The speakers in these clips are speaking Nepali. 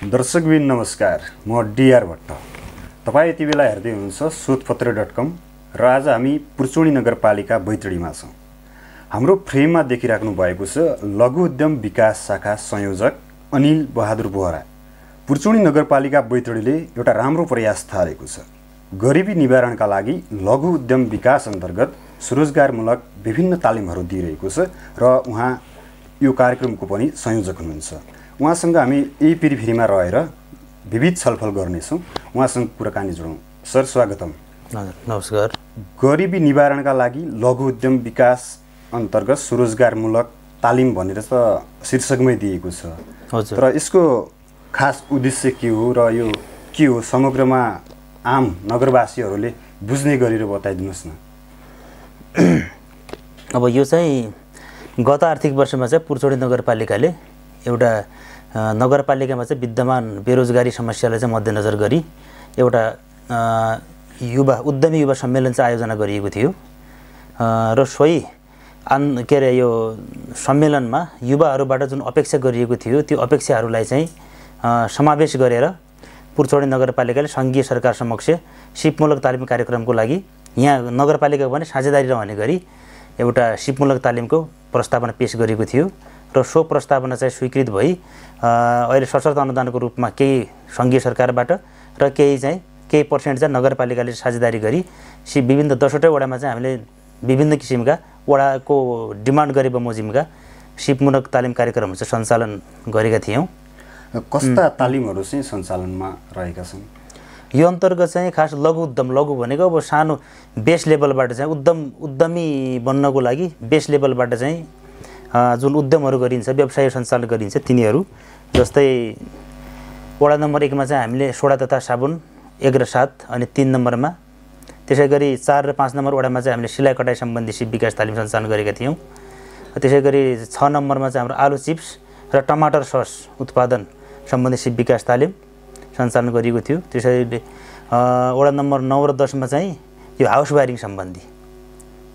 दर्शकबिन नमस्कार, म डीआर भट्ट। तपाईँ यति बेला हेर्दै हुनुहुन्छ सोधपत्र.com र आज हामी पुर्चोडी नगरपालिका बैतडीमा छौँ। हाम्रो फ्रेममा देखिराख्नु भएको छ लघु उद्यम विकास शाखा संयोजक अनिल बहादुर बोहरा। पुर्चोडी नगरपालिका बैतडीले एउटा राम्रो प्रयास थालेको छ। गरिबी निवारणका लागि लघु उद्यम विकास अन्तर्गत स्वरोजगारमूलक विभिन्न तालिमहरू दिइरहेको छ र उहाँ यो कार्यक्रमको पनि संयोजक हुनुहुन्छ। उहाँसँग हामी यही पिरिफेरीमा रहेर विविध छलफल गर्नेछौँ। उहाँसँग कुराकानी जोडौँ। सर, स्वागतम। नमस्कार। गरिबी निवारणका लागि लघु उद्यम विकास अन्तर्गत स्वरोजगारमूलक तालिम भनेर त शीर्षकमै दिएको छ। हजुर। तर यसको खास उद्देश्य के हो र यो के हो, समग्रमा आम नगरवासीहरूले बुझ्ने गरेर बताइदिनुहोस् न। अब यो चाहिँ गत आर्थिक वर्षमा चाहिँ पुर्चोडी नगरपालिकाले एउटा नगरपालिकामा चाहिँ विद्यमान बेरोजगारी समस्यालाई चाहिँ मध्यनजर गरी एउटा उद्यमी युवा सम्मेलन चाहिँ आयोजना गरिएको थियो र सोही यो सम्मेलनमा युवाहरूबाट जुन अपेक्षा गरिएको थियो त्यो अपेक्षाहरूलाई चाहिँ समावेश गरेर पुर्चोडी नगरपालिकाले सङ्घीय सरकार समक्ष सिपमूलक तालिम कार्यक्रमको लागि यहाँ नगरपालिकाको पनि साझेदारी रहने गरी एउटा सिपमूलक तालिमको प्रस्तावना पेश गरेको थियो र सो प्रस्तावना चाहिँ स्वीकृत भई अहिले सशर्त अनुदानको रूपमा केही सङ्घीय सरकारबाट र केही पर्सेन्ट चाहिँ नगरपालिकाले साझेदारी गरी विभिन्न 10वटै वडामा चाहिँ हामीले विभिन्न किसिमका वडाको डिमान्ड गरे बमोजिमका सिपमूलक तालिम कार्यक्रमहरू चाहिँ सञ्चालन गरेका थियौँ। कस्ता तालिमहरू चाहिँ सञ्चालनमा रहेका छन्? यो अन्तर्गत चाहिँ खास लघु भनेको अब सानो बेस लेभलबाट चाहिँ उद्यमी बन्नको लागि बेस लेभलबाट चाहिँ जुन उद्यमहरू गरिन्छ, व्यवसाय सञ्चालन गरिन्छ, तिनीहरू जस्तै वडा नम्बर 1मा चाहिँ हामीले सोडा तथा साबुन 1 र 7 अनि 3 नम्बरमा, त्यसै गरी 4 र 5 नम्बर वडामा चाहिँ हामीले सिलाइ कटाइ सम्बन्धी सिप विकास तालिम सञ्चालन गरेका थियौँ। त्यसै गरी 6 नम्बरमा चाहिँ हाम्रो आलु चिप्स र टमाटर सस उत्पादन सम्बन्धी सिप विकास तालिम सञ्चालन गरिएको थियो। त्यसैले वडा नम्बर 9 र 10मा चाहिँ यो हाउस वायरिङ सम्बन्धी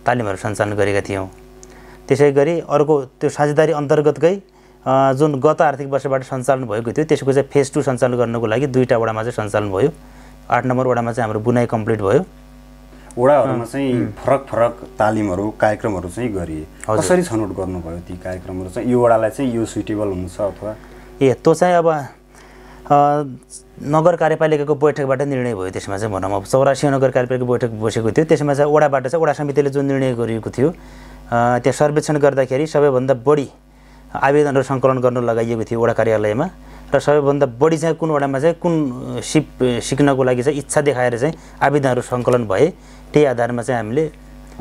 तालिमहरू सञ्चालन गरेका थियौँ। त्यसै गरी अर्को त्यो साझेदारी अन्तर्गतकै जुन गत आर्थिक वर्षबाट सञ्चालन भएको थियो त्यसको चाहिँ फेज 2 सञ्चालन गर्नको लागि 2वटा वडामा चाहिँ सञ्चालन भयो। 8 नम्बर वडामा चाहिँ हाम्रो बुनाइ कम्प्लिट भयो। वडाहरूमा चाहिँ फरक तालिमहरू कार्यक्रमहरू चाहिँ गरिए। कसरी छनौट गर्नुभयो ती कार्यक्रमहरू चाहिँ? यो वडालाई चाहिँ यो सुइटेबल हुन्छ अथवा त्यो चाहिँ अब नगर कार्यपालिकाको बैठकबाट निर्णय भयो। त्यसमा चाहिँ भनौँ अब 84 नगर कार्यपालिकाको बैठक बसेको थियो। त्यसमा चाहिँ वडाबाट चाहिँ वडा समितिले जुन निर्णय गरिएको थियो त्यहाँ सर्वेक्षण गर्दाखेरि सबैभन्दा बढी आवेदनहरू सङ्कलन गर्न लगाइएको थियो वडा कार्यालयमा र सबैभन्दा बढी चाहिँ कुन वडामा चाहिँ कुन सिप सिक्नको लागि चाहिँ इच्छा देखाएर चाहिँ आवेदनहरू सङ्कलन भए त्यही आधारमा चाहिँ हामीले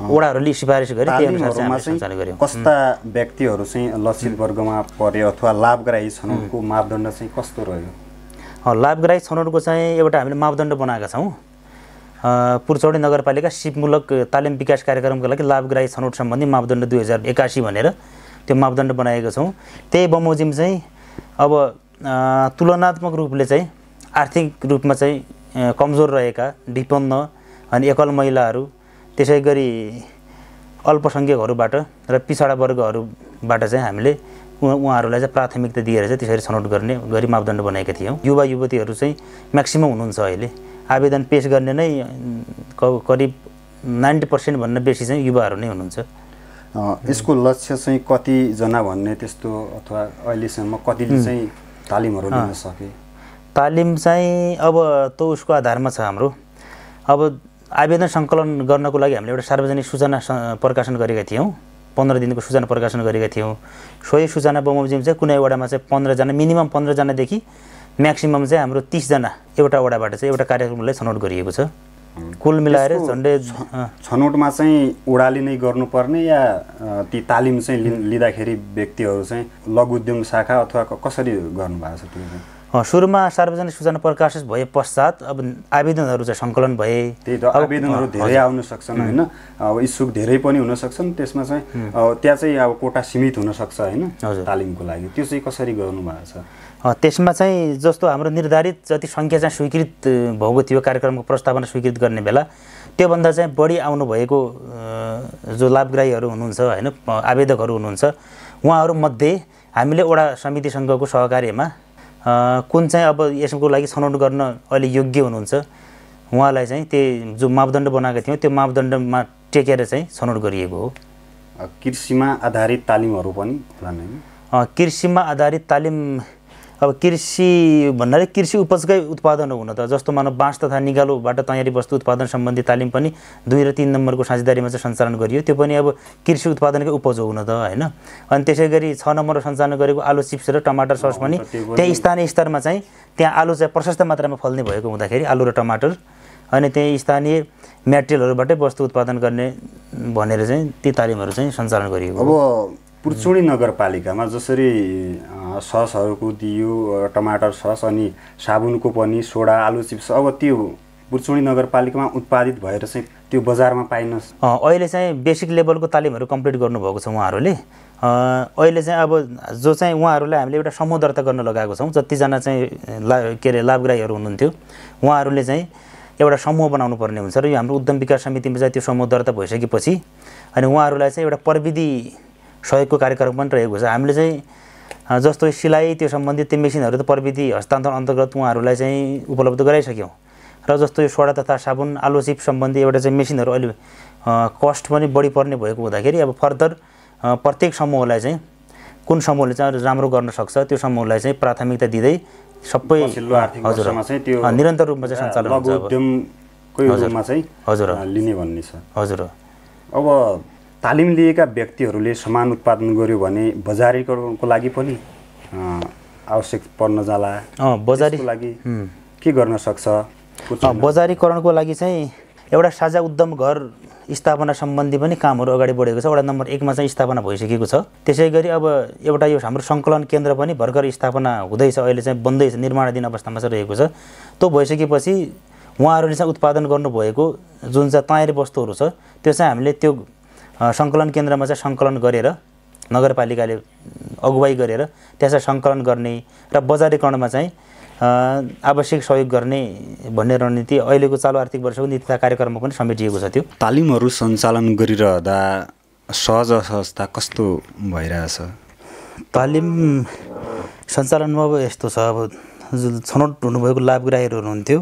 वडाहरूले सिफारिस गरे त्यही अनुसार चाहिँ हामीले सञ्चालन गर्यौँ। कस्ता व्यक्तिहरू चाहिँ लक्षित वर्गमा परे अथवा लाभग्राही छनौटको मापदण्ड चाहिँ कस्तो रह्यो? लाभग्राही छनौटको चाहिँ एउटा हामीले मापदण्ड बनाएका छौँ। पुर्चोडी नगरपालिका सिपमूलक तालिम विकास कार्यक्रमको लागि लाभग्राही छनौट सम्बन्धी मापदण्ड 2081 भनेर त्यो मापदण्ड बनाएका छौँ। त्यही बमोजिम चाहिँ अब तुलनात्मक रूपले चाहिँ आर्थिक रूपमा चाहिँ कमजोर रहेका विपन्न अनि एकल महिलाहरू, त्यसै गरी अल्पसङ्ख्यकहरूबाट र पिछडा वर्गहरूबाट चाहिँ हामीले उहाँहरूलाई चाहिँ प्राथमिकता दिएर चाहिँ त्यसरी छनौट गर्ने गरी मापदण्ड बनाएका थियौँ। युवा युवतीहरू चाहिँ म्याक्सिमम हुनुहुन्छ। अहिले आवेदन पेश गर्ने नै करिब 90% भन्दा बेसी चाहिँ युवाहरू नै हुनुहुन्छ। यसको लक्ष्य चाहिँ कतिजना भन्ने त्यस्तो अथवा अहिलेसम्म कतिले चाहिँ तालिमहरू लिन सके? तालिम चाहिँ अब त उसको आधारमा छ हाम्रो। अब आवेदन सङ्कलन गर्नको लागि हामीले एउटा सार्वजनिक सूचना प्रकाशन गरेका थियौँ। 15 दिनको सूचना प्रकाशन गरेका थियौँ। सोही सूचना बमोजिम चाहिँ कुनै वडामा चाहिँ 15 जना, मिनिमम 15 जनादेखि म्याक्सिमम चाहिँ हाम्रो 30 जना एउटा वडाबाट चाहिँ एउटा कार्यक्रमलाई छनौट गरिएको छ। कुल मिलाएर झन्डै छनौटमा चाहिँ वडाले नै गर्नुपर्ने या ती तालिम चाहिँ लिँदाखेरि व्यक्तिहरू चाहिँ लघु उद्यम शाखा अथवा कसरी गर्नुभएको छ? त्यो सुरुमा सार्वजनिक सूचना प्रकाशित भए पश्चात अब आवेदनहरू चाहिँ सङ्कलन भए। त्यही त, आवेदनहरू धेरै आउन सक्छन् होइन, अब इच्छुक धेरै पनि हुन सक्छन्। त्यसमा चाहिँ त्यहाँ चाहिँ अब कोटा सीमित हुन सक्छ होइन तालिमको लागि। त्यो चाहिँ कसरी गर्नुभएको छ? त्यसमा चाहिँ जस्तो हाम्रो निर्धारित जति सङ्ख्या चाहिँ स्वीकृत भएको थियो कार्यक्रमको प्रस्तावना स्वीकृत गर्ने बेला त्योभन्दा चाहिँ बढी आउनुभएको जो लाभग्राहीहरू हुनुहुन्छ होइन, आवेदकहरू हुनुहुन्छ, उहाँहरूमध्ये हामीले वडा समितिसँगको सहकार्यमा कुन चाहिँ अब यसको लागि छनौट गर्न अलि योग्य हुनुहुन्छ उहाँलाई चाहिँ त्यो जो मापदण्ड बनाएका थियौँ त्यो मापदण्डमा टेकेर चाहिँ छनौट गरिएको हो। कृषिमा आधारित तालिमहरू पनि होला नि? कृषिमा आधारित तालिम अब कृषि भन्नाले कृषि उपजकै उत्पादन हुन त जस्तो मानव बाँस तथा निगालोबाट तयारी वस्तु उत्पादन सम्बन्धी तालिम पनि 2 र 3 नम्बरको साझेदारीमा चाहिँ सञ्चालन गरियो। त्यो पनि अब कृषि उत्पादनकै उपज हो हुन त हैन। अनि त्यसै गरी 6 नम्बरमा सञ्चालन गरेको आलु चिप्स र टमाटर सस पनि त्यही स्थानीय स्तरमा चाहिँ त्यहाँ आलु चाहिँ प्रशस्त मात्रामा फल्ने भएको हुँदाखेरि आलु र टमाटर अनि त्यही स्थानीय म्याटेरियलहरूबाटै वस्तु उत्पादन गर्ने भनेर चाहिँ ती तालिमहरू चाहिँ सञ्चालन गरिएको। अब पुर्चोडी नगरपालिकामा जसरी ससहरूको दियो टमाटर सस अनि साबुनको पनि सोडा आलु चिप्स अब त्यो पुर्चोडी नगरपालिकामा उत्पादित भएर चाहिँ त्यो बजारमा पाइन? अहिले चाहिँ बेसिक लेभलको तालिमहरू कम्प्लिट गर्नुभएको छ उहाँहरूले। अहिले चाहिँ अब जो चाहिँ उहाँहरूलाई हामीले एउटा समूह दर्ता गर्न लगाएको छौँ। जतिजना चाहिँ के अरे लाभग्राहीहरू हुनुहुन्थ्यो उहाँहरूले चाहिँ एउटा समूह बनाउनु पर्ने हुन्छ र यो हाम्रो उद्यम विकास समितिमा चाहिँ त्यो समूह दर्ता भइसकेपछि अनि उहाँहरूलाई चाहिँ एउटा प्रविधि सहयोगको कार्यक्रम पनि रहेको छ। हामीले चाहिँ जस्तो सिलाइ त्यो सम्बन्धित त्यो मेसिनहरू त प्रविधि हस्तान्तरण अन्तर्गत उहाँहरूलाई चाहिँ उपलब्ध गराइसक्यौँ र जस्तो यो सोडा तथा साबुन आलु चिप सम्बन्धी एउटा चाहिँ मेसिनहरू अलि कस्ट पनि बढी पर्ने भएको हुँदाखेरि अब फर्दर प्रत्येक समूहलाई चाहिँ कुन समूहले चाहिँ राम्रो गर्न सक्छ त्यो समूहलाई चाहिँ प्राथमिकता दिँदै सबै निरन्तर रूपमा चाहिँ सञ्चालन हुन्छ। उद्यमकै रूपमा चाहिँ हजुर लिने भन्ने छ। हजुर अब तालिम लिएका व्यक्तिहरूले सामान उत्पादन गर्यो भने बजारीकरणको लागि पनि आवश्यक पर्न जाला। बजारीको लागि के गर्न सक्छ? बजारीकरणको लागि चाहिँ एउटा साझा उद्यम घर स्थापना सम्बन्धी पनि कामहरू अगाडि बढेको छ। वडा नम्बर 1 मा चाहिँ स्थापना भइसकेको छ। त्यसै गरी अब एउटा यो हाम्रो सङ्कलन केन्द्र पनि भर्खर स्थापना हुँदैछ, अहिले चाहिँ बन्दैछ, निर्माणाधीन अवस्थामा चाहिँ रहेको छ। त्यो भइसकेपछि उहाँहरूले चाहिँ उत्पादन गर्नुभएको जुन चाहिँ तयारी वस्तुहरू छ त्यो चाहिँ हामीले त्यो सङ्कलन केन्द्रमा चाहिँ सङ्कलन गरेर नगरपालिकाले अगुवाई गरेर त्यसलाई सङ्कलन गर्ने र बजारीकरणमा चाहिँ आवश्यक सहयोग गर्ने भन्ने रणनीति अहिलेको चालु आर्थिक वर्षको नीति तथा कार्यक्रममा पनि समेटिएको छ। त्यो तालिमहरू सञ्चालन गरिरहँदा सहज सहजता कस्तो भइरहेछ? तालिम सञ्चालनमा अब यस्तो छ, अब छनौट हुनुभएको लाभग्राहीहरू हुनुहुन्थ्यो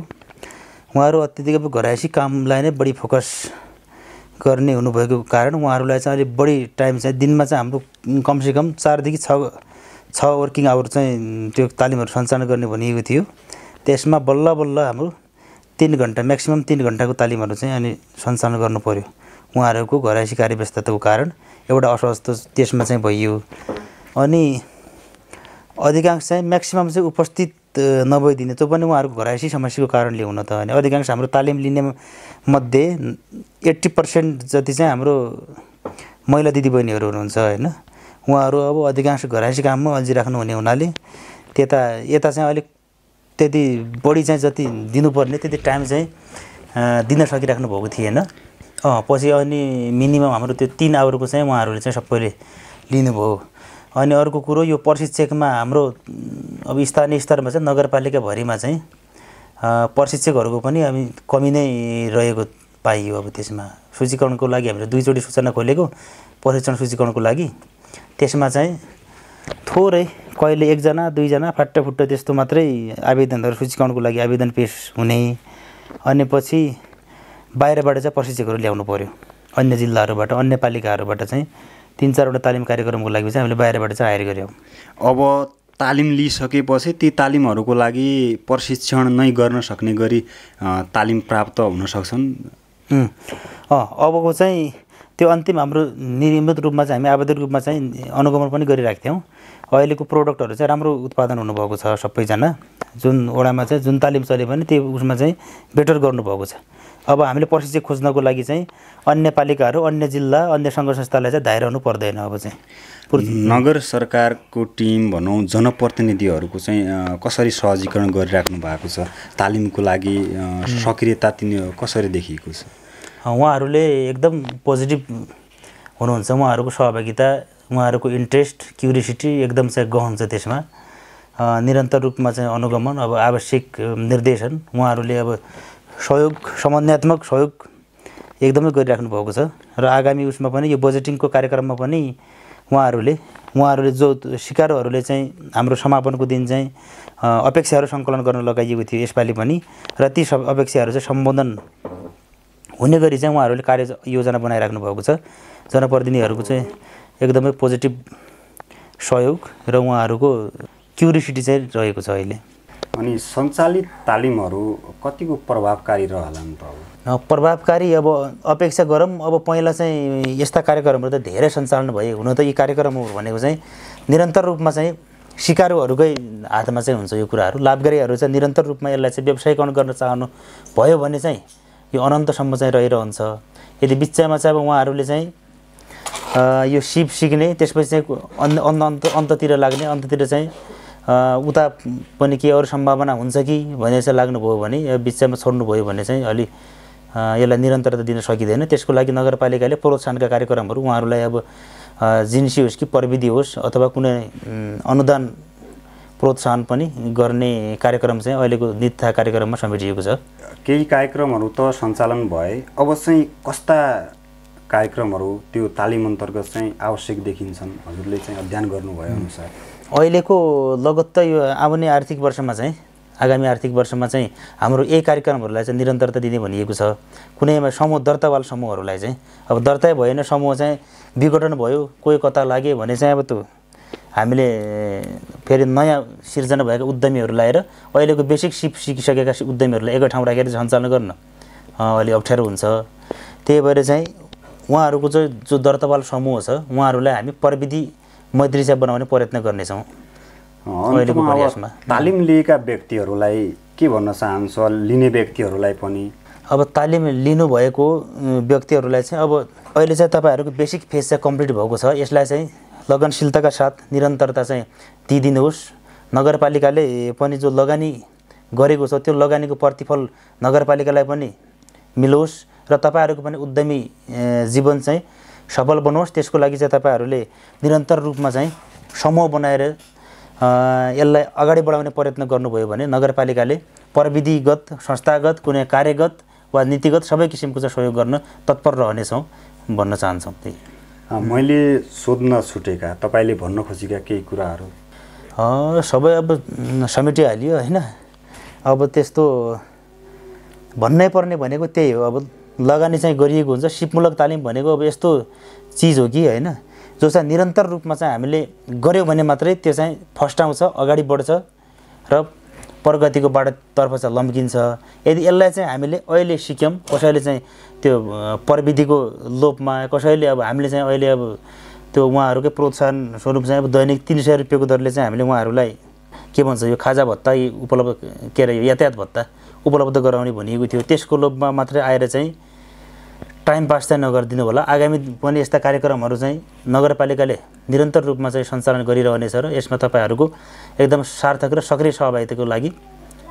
उहाँहरू अत्यधिक अब घरायसी कामलाई नै बढी फोकस गर्ने हुनुभएको कारण उहाँहरूलाई चाहिँ अलिक बढी टाइम चाहिँ दिनमा चाहिँ हाम्रो कमसेकम 4 देखि 6 वर्किङ आवर चाहिँ त्यो तालिमहरू सञ्चालन गर्ने भनिएको थियो। त्यसमा बल्ल बल्ल हाम्रो 3 घन्टा म्याक्सिमम 3 घन्टाको तालिमहरू चाहिँ अनि सञ्चालन गर्नु पर्यो। उहाँहरूको घरायसी कार्यव्यस्तताको कारण एउटा असहज त्यसमा चाहिँ भइयो। अनि अधिकांश चाहिँ म्याक्सिमम चाहिँ उपस्थित नभइदिने त्यो पनि उहाँहरूको घरायसी समस्याको कारणले हुन त। अनि अधिकांश हाम्रो तालिम लिने मध्ये 80% जति चाहिँ हाम्रो महिला दिदीबहिनीहरू हुनुहुन्छ हैन। उहाँहरू अब अधिकांश घरायसी काममा अल्झिराख्नु हुने हुनाले यता चाहिँ अलिक त्यति बढी चाहिँ जति दिनुपर्ने त्यति टाइम चाहिँ दिन सकिराख्नु भएको थिएन। पछि अनि मिनिमम हाम्रो त्यो 3 आवरको चाहिँ उहाँहरूले चाहिँ सबैले लिनुभयो। अनि अर्को कुरो यो प्रशिक्षकमा हाम्रो अब स्थानीय स्तरमा चाहिँ नगरपालिकाभरिमा चाहिँ प्रशिक्षकहरूको पनि हामी कमी नै रहेको पाइयो। अब त्यसमा सूचीकरणको लागि हामीले 2 चोटि सूचना खोलेको प्रशिक्षण सूचीकरणको लागि। त्यसमा चाहिँ थोरै कहिले 1 जना 2 जना फाट्टाफुट्ट त्यस्तो मात्रै आवेदनहरू सूचीकरणको लागि आवेदन पेश हुने। अनि पछि बाहिरबाट चाहिँ प्रशिक्षकहरू ल्याउनु पर्यो, अन्य जिल्लाहरूबाट अन्य पालिकाहरूबाट चाहिँ 3-4 वटा तालिम कार्यक्रमको लागि चाहिँ हामीले बाहिरबाट चाहिँ हायर गर्यौँ। अब तालिम लिइसकेपछि ती तालिमहरूको लागि प्रशिक्षण नै गर्न सक्ने गरी तालिम प्राप्त हुन सक्छन्। अबको चाहिँ त्यो अन्तिम हाम्रो नियमित रूपमा चाहिँ हामी आवेदन रूपमा चाहिँ अनुगमन पनि गरिरहेको थियौँ। अहिलेको प्रोडक्टहरू चाहिँ राम्रो उत्पादन हुनुभएको छ सबैजना। जुन वडामा चाहिँ जुन तालिम चले पनि त्यो उसमा चाहिँ बेटर गर्नुभएको छ। अब हामीले प्रशिक्षक खोज्नको लागि चाहिँ अन्य पालिकाहरू अन्य जिल्ला अन्य सङ्घ संस्थालाई चाहिँ धाइरहनु पर्दैन। अब चाहिँ नगर सरकारको टिम भनौँ जनप्रतिनिधिहरूको चाहिँ कसरी सहजीकरण गरिराख्नु भएको छ? तालिमको लागि सक्रियता तिनीहरू कसरी देखिएको छ? उहाँहरूले एकदम पोजिटिभ हुनुहुन्छ। उहाँहरूको सहभागिता, उहाँहरूको इन्ट्रेस्ट, क्युरियोसिटी एकदम चाहिँ गहन छ। त्यसमा निरन्तर रूपमा चाहिँ अनुगमन, अब आवश्यक निर्देशन उहाँहरूले अब सहयोग, समन्वयात्मक सहयोग एकदमै गरिराख्नु भएको छ। र आगामी उसमा पनि यो बजेटिङको कार्यक्रममा पनि उहाँहरूले उहाँहरूले जो सिकारुहरूले चाहिँ हाम्रो समापनको दिन चाहिँ अपेक्षाहरू सङ्कलन गर्न लगाइएको थियो यसपालि पनि र ती सब अपेक्षाहरू चाहिँ सम्बोधन हुने गरी चाहिँ उहाँहरूले कार्य योजना बनाइराख्नु भएको छ। जनप्रतिनिधिहरूको चाहिँ एकदमै पोजिटिभ सहयोग र उहाँहरूको क्युरियोसिटी चाहिँ रहेको छ अहिले। अनि सञ्चालित तालिमहरू कतिको प्रभावकारी रहलान् त? प्रभावकारी अब अपेक्षा गरौँ। अब पहिला चाहिँ यस्ता कार्यक्रमहरू त धेरै सञ्चालन भए। हुन त यी कार्यक्रमहरू भनेको चाहिँ निरन्तर रूपमा चाहिँ सिकारुहरूकै हातमा चाहिँ हुन्छ यो कुराहरू। लाभकारीहरू चाहिँ निरन्तर रूपमा यसलाई चाहिँ व्यवसायीकरण गर्न चाहनु भयो भने चाहिँ यो अनन्तसम्म चाहिँ रहिरहन्छ। यदि बिचमा चाहिँ अब उहाँहरूले चाहिँ यो सिप सिक्ने त्यसपछि चाहिँ अन्ततिर लाग्ने अन्ततिर चाहिँ उता पनि के अरू सम्भावना हुन्छ कि भनेर चाहिँ लाग्नुभयो भने बिचमा छोड्नुभयो भने चाहिँ अलि यसलाई निरन्तरता दिन सकिँदैन। त्यसको लागि नगरपालिकाले प्रोत्साहनका कार्यक्रमहरू उहाँहरूलाई अब जिन्सी होस् कि प्रविधि होस् अथवा कुनै अनुदान प्रोत्साहन पनि गर्ने कार्यक्रम चाहिँ अहिलेको नित्य कार्यक्रममा समेटिएको छ। केही कार्यक्रमहरू त सञ्चालन भए, अब चाहिँ कस्ता कार्यक्रमहरू त्यो तालिम अन्तर्गत चाहिँ आवश्यक देखिन्छन् हजुरले चाहिँ अध्ययन गर्नुभए अनुसार? अहिलेको लगत्त यो आउने आर्थिक वर्षमा चाहिँ आगामी आर्थिक वर्षमा चाहिँ हाम्रो यही कार्यक्रमहरूलाई चाहिँ निरन्तरता दिने भनिएको छ। कुनैमा समूह दर्तावाल समूहहरूलाई चाहिँ अब दर्तै भएन समूह चाहिँ विघटन भयो कोही कता लाग्यो भने चाहिँ अब त्यो हामीले फेरि नयाँ सिर्जना भएका उद्यमीहरू ल्याएर अहिलेको बेसिक सिप सिकिसकेका उद्यमीहरूलाई एकै ठाउँ राखेर सञ्चालन गर्न अलि अप्ठ्यारो हुन्छ। त्यही भएर चाहिँ उहाँहरूको चाहिँ जो दर्तावाल समूह छ उहाँहरूलाई हामी प्रविधि मैत्री चाहिँ बनाउने प्रयत्न गर्नेछौँ अहिलेको प्रयासमा। तालिम लिएका व्यक्तिहरूलाई के भन्न चाहन्छ, लिने व्यक्तिहरूलाई पनि? अब तालिम लिनुभएको व्यक्तिहरूलाई चाहिँ अब अहिले चाहिँ तपाईँहरूको बेसिक फेज चाहिँ कम्प्लिट भएको छ। यसलाई चाहिँ लगनशीलताका साथ निरन्तरता चाहिँ दिइदिनुहोस्। नगरपालिकाले पनि जो लगानी गरेको छ त्यो लगानीको प्रतिफल नगरपालिकालाई पनि मिलोस् र तपाईँहरूको पनि उद्यमी जीवन चाहिँ सफल बनोस्। त्यसको लागि चाहिँ तपाईँहरूले निरन्तर रूपमा चाहिँ समूह बनाएर यसलाई अगाडि बढाउने प्रयत्न गर्नुभयो भने नगरपालिकाले प्रविधिगत संस्थागत कुनै कार्यगत वा नीतिगत सबै किसिमको चाहिँ सहयोग गर्न तत्पर रहनेछौँ भन्न चाहन्छौँ। त्यही मैले सोध्न छुटेका तपाईँले भन्न खोजेका केही कुराहरू सबै अब समेटिहालियो होइन। अब त्यस्तो भन्नै पर्ने भनेको त्यही हो। अब लगानी चाहिँ गरिएको हुन्छ। सिपमूलक तालिम भनेको अब यस्तो चिज हो कि होइन जो चाहिँ निरन्तर रूपमा चाहिँ हामीले गऱ्यौँ भने मात्रै त्यो चाहिँ फस्टाउँछ, अगाडि बढ्छ र प्रगतिको बाटोतर्फ चाहिँ लम्किन्छ। यदि यसलाई चाहिँ हामीले अहिले सिक्यौँ, कसैले चाहिँ त्यो प्रविधिको लोभमा कसैले अब हामीले चाहिँ अहिले अब त्यो उहाँहरूकै प्रोत्साहन स्वरूप चाहिँ अब दैनिक 300 रुपियाँको दरले चाहिँ हामीले उहाँहरूलाई के भन्छ यो खाजा भत्ता उपलब्ध के अरे यातायात भत्ता उपलब्ध गराउने भनिएको थियो। त्यसको लोभमा मात्रै आएर चाहिँ टाइम पास चाहिँ नगरिदिनु होला। आगामी पनि यस्ता कार्यक्रमहरू चाहिँ नगरपालिकाले निरन्तर रूपमा चाहिँ सञ्चालन गरिरहनेछ र यसमा तपाईँहरूको एकदम सार्थक र सक्रिय सहभागिताको लागि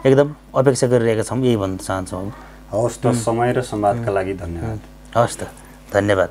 एकदम अपेक्षा गरिरहेका छौँ। यही भन्न चाहन्छौँ। हवस् त, समय र संवादका लागि धन्यवाद। हवस् त, धन्यवाद।